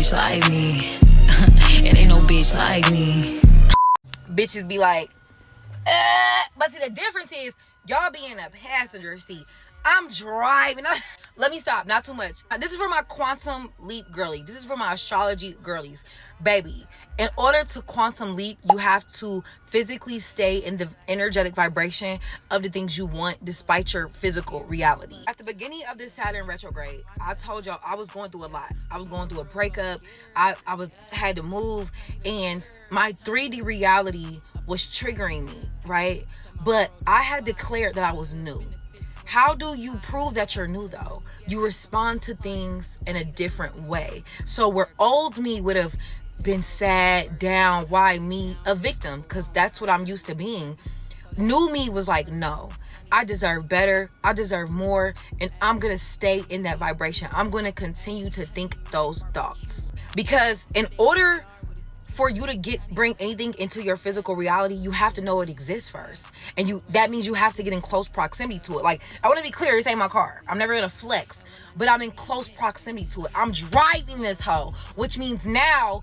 bitch like me. It ain't no bitch like me. Bitches be like, but see, the difference is y'all be in a passenger seat. I'm driving. Let me stop. Not too much. This is for my quantum leap girlies. This is for my astrology girlies. Baby, in order to quantum leap, you have to physically stay in the energetic vibration of the things you want despite your physical reality. At the beginning of this Saturn retrograde, I told y'all I was going through a lot. I was going through a breakup. I had to move, and my 3D reality was triggering me, right? But I had declared that I was new. How do you prove that you're new though? You respond to things in a different way. So where old me would have been sad, down, why me, a victim, because that's what I'm used to being. New me was like, no, I deserve better, I deserve more, and I'm gonna stay in that vibration. I'm gonna continue to think those thoughts. Because in order for you to bring anything into your physical reality, you have to know it exists first. And that means you have to get in close proximity to it. Like, I want to be clear, this ain't my car. I'm never gonna flex, but I'm in close proximity to it. I'm driving this hoe, which means now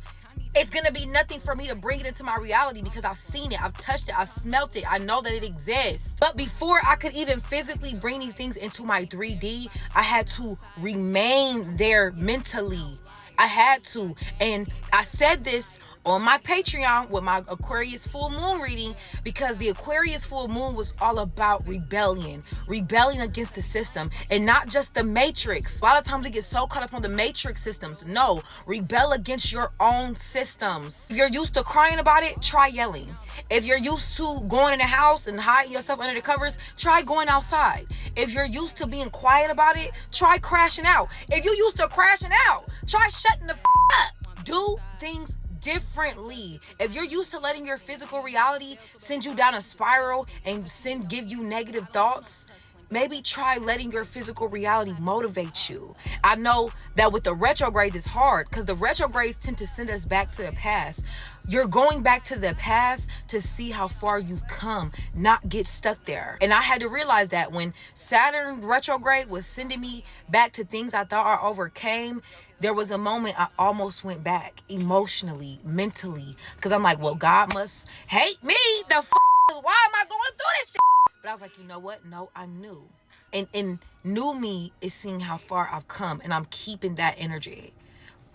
it's gonna be nothing for me to bring it into my reality because I've seen it, I've touched it, I've smelt it, I know that it exists. But before I could even physically bring these things into my 3D, I had to remain there mentally. I had to. And I said this on my Patreon with my Aquarius full moon reading, because the Aquarius full moon was all about rebellion against the system, and not just the matrix. A lot of times we get so caught up on the matrix systems. No, rebel against your own systems. If you're used to crying about it, try yelling. If you're used to going in the house and hiding yourself under the covers, try going outside. If you're used to being quiet about it, try crashing out. If you're used to crashing out, try shutting the up. Do things differently. If you're used to letting your physical reality send you down a spiral and give you negative thoughts, maybe try letting your physical reality motivate you. I know that with the retrogrades it's hard because the retrogrades tend to send us back to the past. You're going back to the past to see how far you've come, not get stuck there. And I had to realize that when Saturn retrograde was sending me back to things I thought I overcame, there was a moment I almost went back emotionally, mentally, because I'm like, well, God must hate me. Why am I going through this shit? But I was like, you know what? No, I'm new. And new me is seeing how far I've come, and I'm keeping that energy.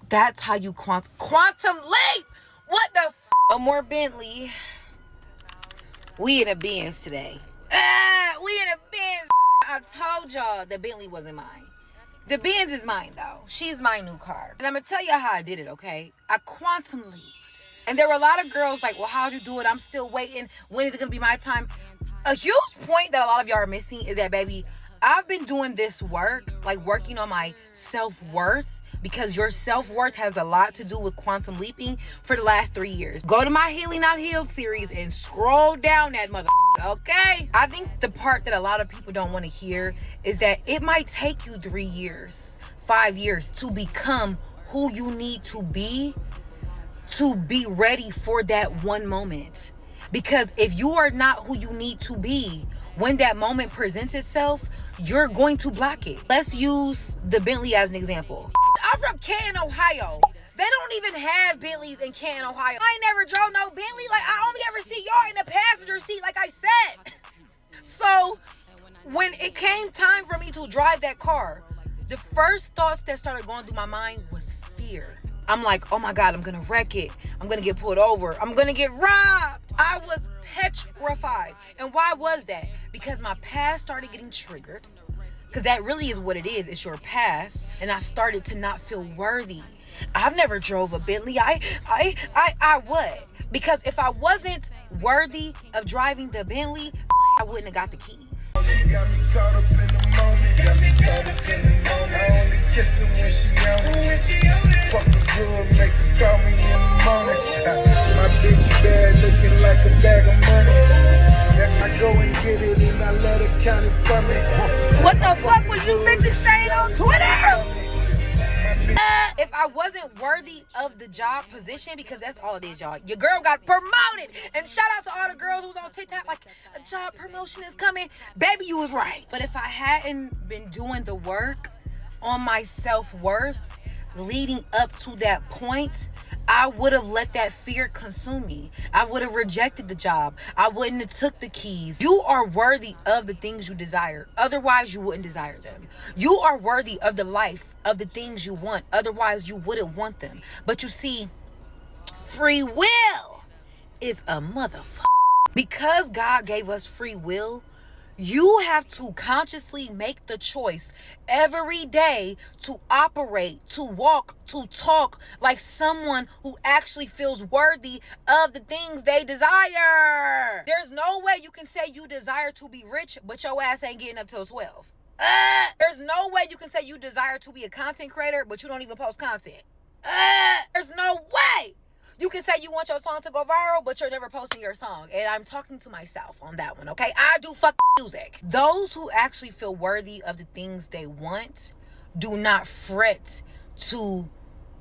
That's how you quantum leap. What the No more Bentley. We in a Benz today. We in a Benz. I told y'all the Bentley wasn't mine. The Benz is mine though. She's my new car. And I'm gonna tell y'all how I did it, okay? I quantum leaped. And there were a lot of girls like, well, how'd you do it? I'm still waiting. When is it gonna be my time? A huge point that a lot of y'all are missing is that, baby, I've been doing this work, like working on my self-worth, because your self-worth has a lot to do with quantum leaping for the last 3 years. Go to my Healing Not Healed series and scroll down that okay? I think the part that a lot of people don't want to hear is that it might take you 3 years, 5 years to become who you need to be ready for that one moment. Because if you are not who you need to be, when that moment presents itself, you're going to block it. Let's use the Bentley as an example. I'm from Canton, Ohio. They don't even have Bentleys in Canton, Ohio. I ain't never drove no Bentley. Like, I only ever see y'all in the passenger seat, like I said. So when it came time for me to drive that car, the first thoughts that started going through my mind was fear. I'm like, oh my God, I'm gonna wreck it. I'm gonna get pulled over. I'm gonna get robbed. I was petrified. And why was that? Because my past started getting triggered. Because that really is what it is. It's your past. And I started to not feel worthy. I've never drove a Bentley. I would. Because if I wasn't worthy of driving the Bentley, I wouldn't have got the keys. She got me caught up in the moment. Got me caught up in the moment. I only kiss her when she on it. Fuck her good, make her call me in the morning. My bitch bad, looking like a bag of money. I go and get it and I let her count it for me. What the fuck was you bitches saying on Twitter? If I wasn't worthy of the job position, because that's all it is, y'all. Your girl got promoted. And shout out to all the girls who was on TikTok like, a job promotion is coming. Baby, you was right. But if I hadn't been doing the work on my self-worth, leading up to that point, I would have let that fear consume me. I would have rejected the job. I wouldn't have took the keys. You are worthy of the things you desire. Otherwise, you wouldn't desire them. You are worthy of the life of the things you want. Otherwise, you wouldn't want them. But you see, free will is a motherfucker. Because God gave us free will, you have to consciously make the choice every day to operate, to walk, to talk like someone who actually feels worthy of the things they desire. There's no way you can say you desire to be rich, but your ass ain't getting up till 12. There's no way you can say you desire to be a content creator, but you don't even post content. There's no way. You can say you want your song to go viral, but you're never posting your song. And I'm talking to myself on that one, okay? I do music. Those who actually feel worthy of the things they want do not fret to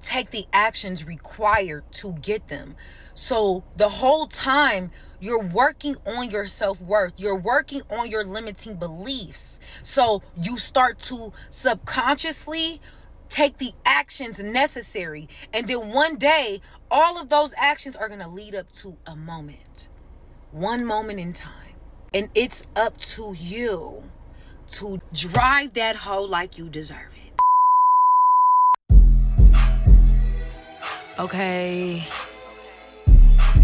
take the actions required to get them. So the whole time you're working on your self-worth, you're working on your limiting beliefs. So you start to subconsciously take the actions necessary, and then one day all of those actions are going to lead up to a moment, one moment in time, and it's up to you to drive that hoe like you deserve it. Okay.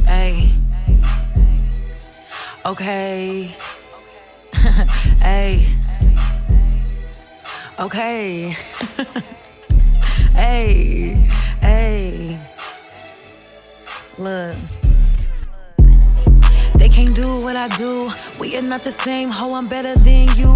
Hey. Okay. Hey. Okay. Hey, hey, look, they can't do what I do. We are not the same, ho, I'm better than you.